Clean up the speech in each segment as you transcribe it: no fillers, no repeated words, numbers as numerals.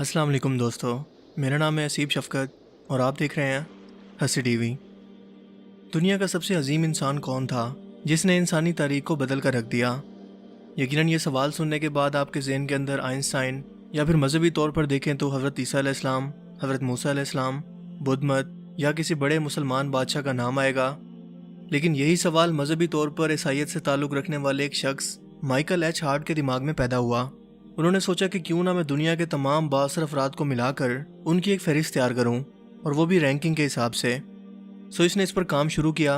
السلام علیکم دوستو، میرا نام ہے اسیب شفقت اور آپ دیکھ رہے ہیں ہنسی ٹی وی۔ دنیا کا سب سے عظیم انسان کون تھا جس نے انسانی تاریخ کو بدل کر رکھ دیا؟ یقیناً یہ سوال سننے کے بعد آپ کے ذہن کے اندر آئنسٹائن یا پھر مذہبی طور پر دیکھیں تو حضرت عیسیٰ علیہ السلام، حضرت موسیٰ علیہ السلام، بدھ مت یا کسی بڑے مسلمان بادشاہ کا نام آئے گا۔ لیکن یہی سوال مذہبی طور پر عیسائیت سے تعلق رکھنے والے ایک شخص مائیکل ایچ ہارٹ کے دماغ میں پیدا ہوا۔ انہوں نے سوچا کہ کیوں نہ میں دنیا کے تمام بااثر افراد کو ملا کر ان کی ایک فہرست تیار کروں، اور وہ بھی رینکنگ کے حساب سے۔ اس نے اس پر کام شروع کیا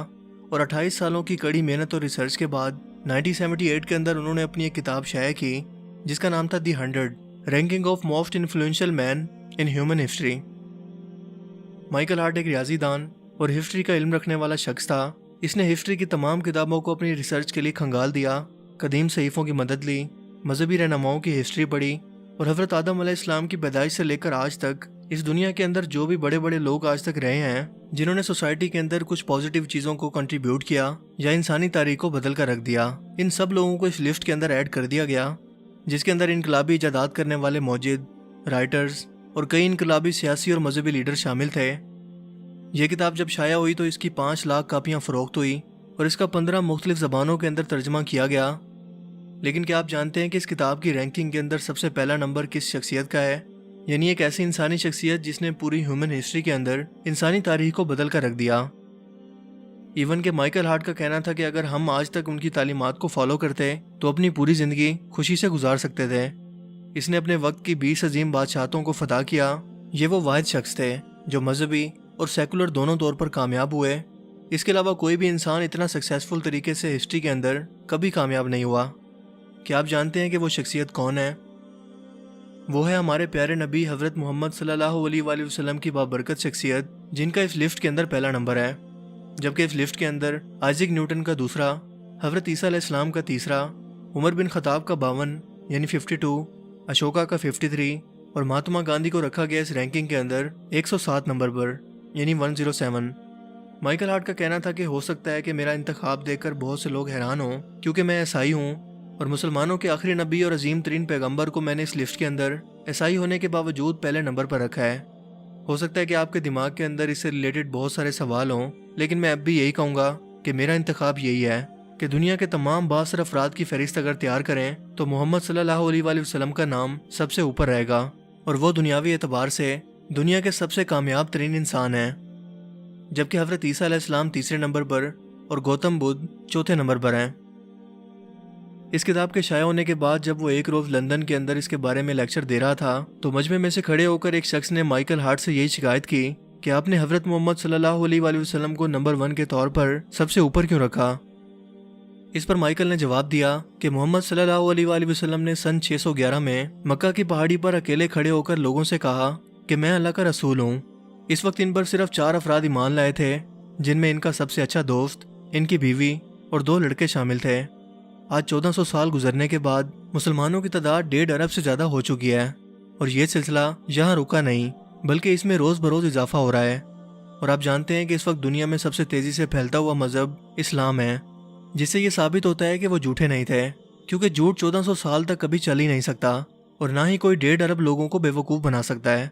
اور 28 سالوں کی کڑی محنت اور ریسرچ کے بعد 1978 کے اندر انہوں نے اپنی ایک کتاب شائع کی جس کا نام تھا the 100 ranking of most influential men in human history. Michael Hart ایک ریاضی دان اور ہسٹری کا علم رکھنے والا شخص تھا۔ اس نے ہسٹری کی تمام کتابوں کو اپنی ریسرچ کے لیے کھنگال دیا، قدیم صحیفوں کی مدد لی، مذہبی رہنماؤں کی ہسٹری پڑھی، اور حضرت آدم علیہ السلام کی پیدائش سے لے کر آج تک اس دنیا کے اندر جو بھی بڑے بڑے لوگ آج تک رہے ہیں جنہوں نے سوسائٹی کے اندر کچھ پازیٹیو چیزوں کو کنٹریبیوٹ کیا یا انسانی تاریخ کو بدل کر رکھ دیا، ان سب لوگوں کو اس لسٹ کے اندر ایڈ کر دیا گیا، جس کے اندر انقلابی ایجادات کرنے والے موجد، رائٹرز اور کئی انقلابی سیاسی اور مذہبی لیڈر شامل تھے۔ یہ کتاب جب شائع ہوئی تو اس کی 5 لاکھ کاپیاں فروخت ہوئی اور اس کا 15 مختلف زبانوں کے اندر ترجمہ کیا گیا۔ لیکن کیا آپ جانتے ہیں کہ اس کتاب کی رینکنگ کے اندر سب سے پہلا نمبر کس شخصیت کا ہے؟ یعنی ایک ایسی انسانی شخصیت جس نے پوری ہیومن ہسٹری کے اندر انسانی تاریخ کو بدل کر رکھ دیا۔ ایون کہ مائیکل ہارٹ کا کہنا تھا کہ اگر ہم آج تک ان کی تعلیمات کو فالو کرتے تو اپنی پوری زندگی خوشی سے گزار سکتے تھے۔ اس نے اپنے وقت کی 20 عظیم بادشاہتوں کو فتح کیا۔ یہ وہ واحد شخص تھے جو مذہبی اور سیکولر دونوں طور پر کامیاب ہوئے۔ اس کے علاوہ کوئی بھی انسان اتنا سکسیسفل طریقے سے ہسٹری کے اندر کبھی کامیاب نہیں ہوا۔ کیا آپ جانتے ہیں کہ وہ شخصیت کون ہے؟ وہ ہے ہمارے پیارے نبی حضرت محمد صلی اللہ علیہ وآلہ وسلم کی بابرکت شخصیت، جن کا اس لسٹ کے اندر پہلا نمبر ہے، جبکہ اس لسٹ کے اندر آئزک نیوٹن کا دوسرا، حضرت عیسیٰ علیہ السلام کا تیسرا، عمر بن خطاب کا 52 یعنی 52، اشوکا کا 53 اور مہاتما گاندھی کو رکھا گیا اس رینکنگ کے اندر 107 نمبر پر یعنی 107۔ مائیکل ہارٹ کا کہنا تھا کہ ہو سکتا ہے کہ میرا انتخاب دیکھ کر بہت سے لوگ حیران ہوں کیونکہ میں عیسائی ہوں اور مسلمانوں کے آخری نبی اور عظیم ترین پیغمبر کو میں نے اس لسٹ کے اندر عیسائی ہونے کے باوجود پہلے نمبر پر رکھا ہے۔ ہو سکتا ہے کہ آپ کے دماغ کے اندر اس سے ریلیٹڈ بہت سارے سوال ہوں، لیکن میں اب بھی یہی کہوں گا کہ میرا انتخاب یہی ہے کہ دنیا کے تمام بااثر افراد کی فہرست اگر تیار کریں تو محمد صلی اللہ علیہ وآلہ وسلم کا نام سب سے اوپر رہے گا، اور وہ دنیاوی اعتبار سے دنیا کے سب سے کامیاب ترین انسان ہیں، جبکہ حضرت عیسیٰ علیہ السلام تیسرے نمبر پر اور گوتم بدھ چوتھے نمبر پر ہیں۔ اس کتاب کے شائع ہونے کے بعد جب وہ ایک روز لندن کے اندر اس کے بارے میں لیکچر دے رہا تھا تو مجمع میں سے کھڑے ہو کر ایک شخص نے مائیکل ہارٹ سے یہی شکایت کی کہ آپ نے حضرت محمد صلی اللہ علیہ وآلہ وسلم کو نمبر 1 کے طور پر سب سے اوپر کیوں رکھا؟ اس پر مائیکل نے جواب دیا کہ محمد صلی اللہ علیہ وآلہ وسلم نے سن 611 میں مکہ کی پہاڑی پر اکیلے کھڑے ہو کر لوگوں سے کہا کہ میں اللہ کا رسول ہوں۔ اس وقت ان پر صرف 4 افراد ایمان لائے تھے، جن میں ان کا سب سے اچھا دوست، ان کی بیوی اور 2 لڑکے شامل تھے۔ آج 1400 سال گزرنے کے بعد مسلمانوں کی تعداد 1.5 ارب سے زیادہ ہو چکی ہے، اور یہ سلسلہ یہاں رکا نہیں بلکہ اس میں روز بروز اضافہ ہو رہا ہے۔ اور آپ جانتے ہیں کہ اس وقت دنیا میں سب سے تیزی سے پھیلتا ہوا مذہب اسلام ہے، جس سے یہ ثابت ہوتا ہے کہ وہ جھوٹے نہیں تھے، کیونکہ جھوٹ 1400 سال تک کبھی چل ہی نہیں سکتا، اور نہ ہی کوئی 1.5 ارب لوگوں کو بے وقوف بنا سکتا ہے۔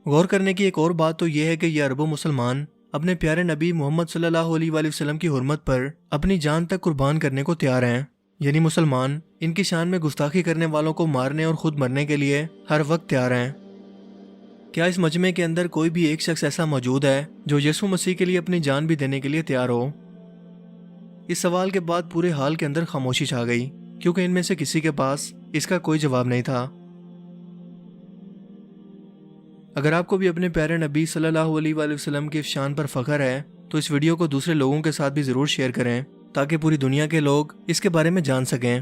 غور کرنے کی ایک اور بات تو یہ ہے کہ یہ اربوں مسلمان اپنے پیارے نبی محمد صلی اللہ علیہ وآلہ وسلم کی حرمت پر اپنی جان تک قربان کرنے کو تیار ہیں، یعنی مسلمان ان کی شان میں گستاخی کرنے والوں کو مارنے اور خود مرنے کے لیے ہر وقت تیار ہیں۔ کیا اس مجمع کے اندر کوئی بھی ایک شخص ایسا موجود ہے جو یسوع مسیح کے لیے اپنی جان بھی دینے کے لیے تیار ہو؟ اس سوال کے بعد پورے حال کے اندر خاموشی چھا گئی، کیونکہ ان میں سے کسی کے پاس اس کا کوئی جواب نہیں تھا۔ اگر آپ کو بھی اپنے پیارے نبی صلی اللہ علیہ وآلہ وسلم کی شان پر فخر ہے تو اس ویڈیو کو دوسرے لوگوں کے ساتھ بھی ضرور شیئر کریں تاکہ پوری دنیا کے لوگ اس کے بارے میں جان سکیں۔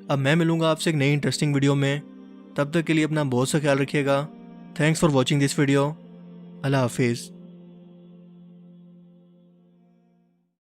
اب میں ملوں گا آپ سے ایک نئی انٹرسٹنگ ویڈیو میں، تب تک کے لیے اپنا بہت سا خیال رکھیے گا۔ Thanks for watching this video. اللہ حافظ۔